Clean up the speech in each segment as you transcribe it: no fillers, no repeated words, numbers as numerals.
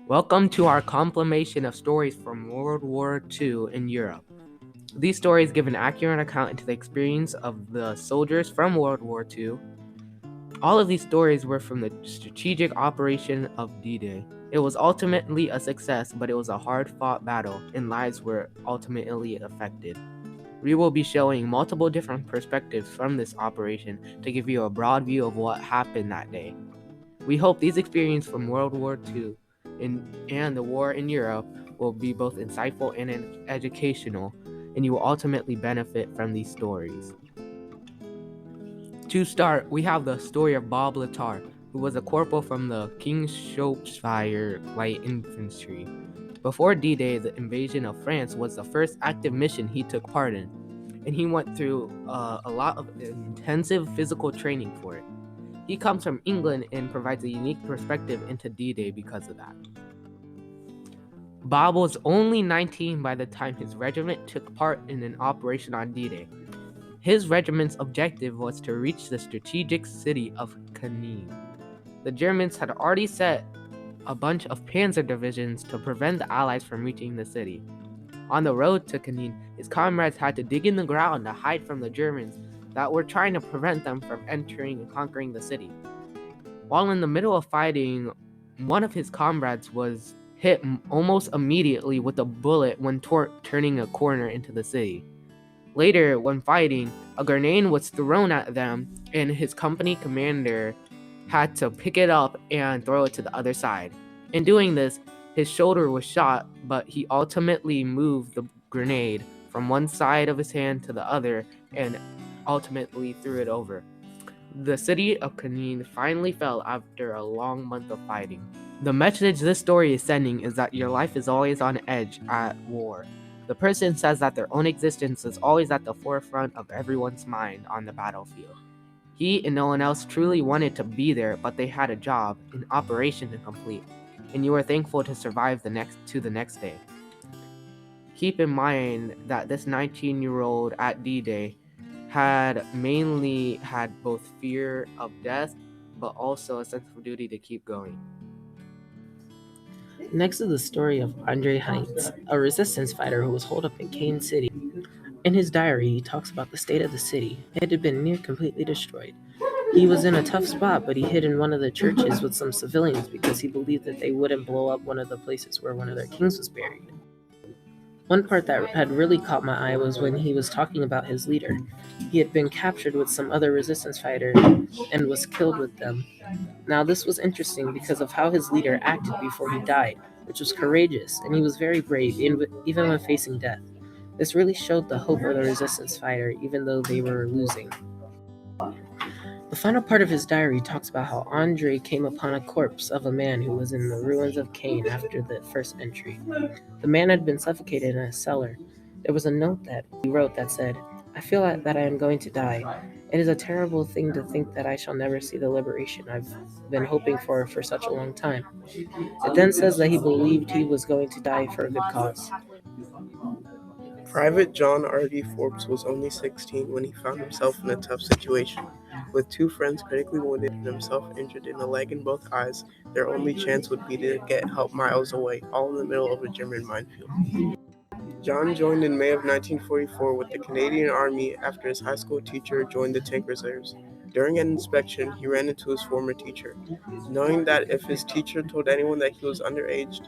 Welcome to our compilation of stories from World War II in Europe. These stories give an accurate account into the experience of the soldiers from World War II. All of these stories were from the strategic operation of D-Day. It was ultimately a success, but it was a hard-fought battle, and lives were ultimately affected. We will be showing multiple different perspectives from this operation to give you a broad view of what happened that day. We hope these experiences from World War II and the war in Europe will be both insightful and educational, and you will ultimately benefit from these stories. To start, we have the story of Bob Latar, who was a corporal from the Kingshire Light Infantry. Before D-Day, the invasion of France was the first active mission he took part in, and he went through a lot of intensive physical training for it. He comes from England and provides a unique perspective into D-Day because of that. Bob was only 19 by the time his regiment took part in an operation on D-Day. His regiment's objective was to reach the strategic city of Cannes. The Germans had already set a bunch of panzer divisions to prevent the Allies from reaching the city. On the road to Cannes, his comrades had to dig in the ground to hide from the Germans that were trying to prevent them from entering and conquering the city. While in the middle of fighting, one of his comrades was hit almost immediately with a bullet when turning a corner into the city. Later, when fighting, a grenade was thrown at them, and his company commander had to pick it up and throw it to the other side. In doing this, his shoulder was shot, but he ultimately moved the grenade from one side of his hand to the other and ultimately threw it over. The city of Cannes finally fell after a long month of fighting. The message this story is sending is that your life is always on edge at war. The person says that their own existence is always at the forefront of everyone's mind on the battlefield. He and no one else truly wanted to be there, but they had a job, an operation to complete, and you were thankful to survive the next day. Keep in mind that this 19-year-old at D-Day had mainly had both fear of death, but also a sense of duty to keep going. Next is the story of Andre Heinz, a resistance fighter who was holed up in Kane City. In his diary, he talks about the state of the city. It had been near completely destroyed. He was in a tough spot, but he hid in one of the churches with some civilians because he believed that they wouldn't blow up one of the places where one of their kings was buried. One part that had really caught my eye was when he was talking about his leader. He had been captured with some other resistance fighters and was killed with them. Now, this was interesting because of how his leader acted before he died, which was courageous, and he was very brave, even when facing death. This really showed the hope of the resistance fighter, even though they were losing. The final part of his diary talks about how Andre came upon a corpse of a man who was in the ruins of Cain after the first entry. The man had been suffocated in a cellar. There was a note that he wrote that said, "I feel that I am going to die. It is a terrible thing to think that I shall never see the liberation I've been hoping for such a long time." It then says that he believed he was going to die for a good cause. Private John R.D. Forbes was only 16 when he found himself in a tough situation. With two friends critically wounded and himself injured in a leg and both eyes, their only chance would be to get help miles away, all in the middle of a German minefield. John joined in May of 1944 with the Canadian Army after his high school teacher joined the Tank Reserves. During an inspection, he ran into his former teacher. Knowing that if his teacher told anyone that he was underage,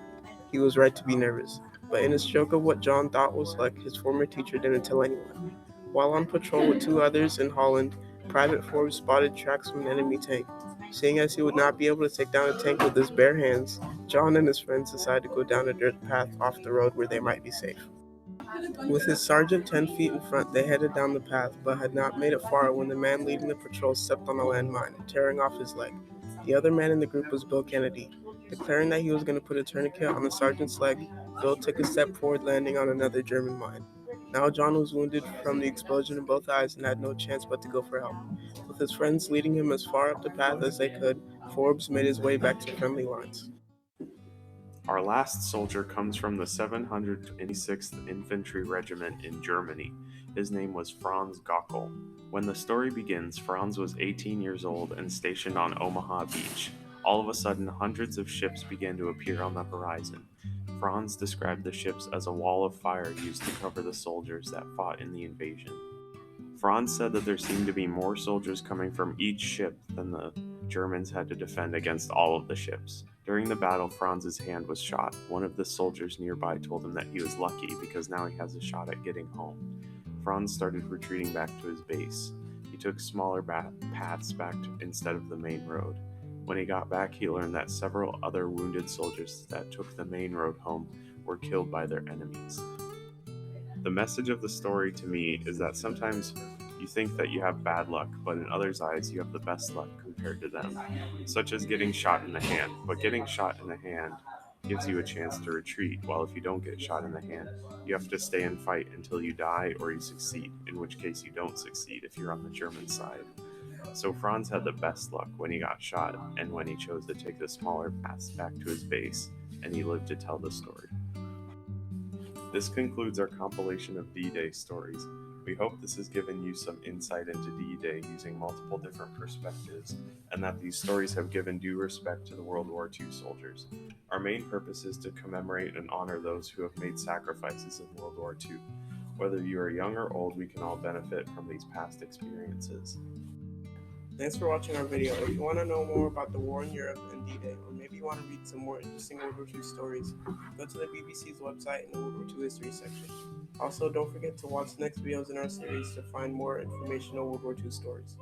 he was right to be nervous. But in his joke of what John thought was like, his former teacher didn't tell anyone. While on patrol with two others in Holland, Private Forbes spotted tracks from an enemy tank. Seeing as he would not be able to take down a tank with his bare hands, John and his friends decided to go down a dirt path off the road where they might be safe. With his sergeant 10 feet in front, they headed down the path, but had not made it far when the man leading the patrol stepped on a landmine, tearing off his leg. The other man in the group was Bill Kennedy. Declaring that he was going to put a tourniquet on the sergeant's leg, Bill took a step forward, landing on another German mine. Now John was wounded from the explosion in both eyes and had no chance but to go for help. With his friends leading him as far up the path as they could, Forbes made his way back to friendly lines. Our last soldier comes from the 726th Infantry Regiment in Germany. His name was Franz Gockel. When the story begins, Franz was 18 years old and stationed on Omaha Beach. All of a sudden, hundreds of ships began to appear on the horizon. Franz described the ships as a wall of fire used to cover the soldiers that fought in the invasion. Franz said that there seemed to be more soldiers coming from each ship than the Germans had to defend against all of the ships. During the battle, Franz's hand was shot. One of the soldiers nearby told him that he was lucky because now he has a shot at getting home. Franz started retreating back to his base. He took smaller paths back instead of the main road. When he got back, he learned that several other wounded soldiers that took the main road home were killed by their enemies. The message of the story to me is that sometimes you think that you have bad luck, but in others' eyes you have the best luck compared to them, such as getting shot in the hand. But getting shot in the hand gives you a chance to retreat, while if you don't get shot in the hand, you have to stay and fight until you die or you succeed, in which case you don't succeed if you're on the German side. So Franz had the best luck when he got shot and when he chose to take the smaller paths back to his base, and he lived to tell the story. This concludes our compilation of D-Day stories. We hope this has given you some insight into D-Day using multiple different perspectives, and that these stories have given due respect to the World War II soldiers. Our main purpose is to commemorate and honor those who have made sacrifices in World War II. Whether you are young or old, we can all benefit from these past experiences. Thanks for watching our video. If you want to know more about the war in Europe and D-Day, or maybe you want to read some more interesting World War II stories, go to the BBC's website in the World War II history section. Also, don't forget to watch the next videos in our series to find more informational World War II stories.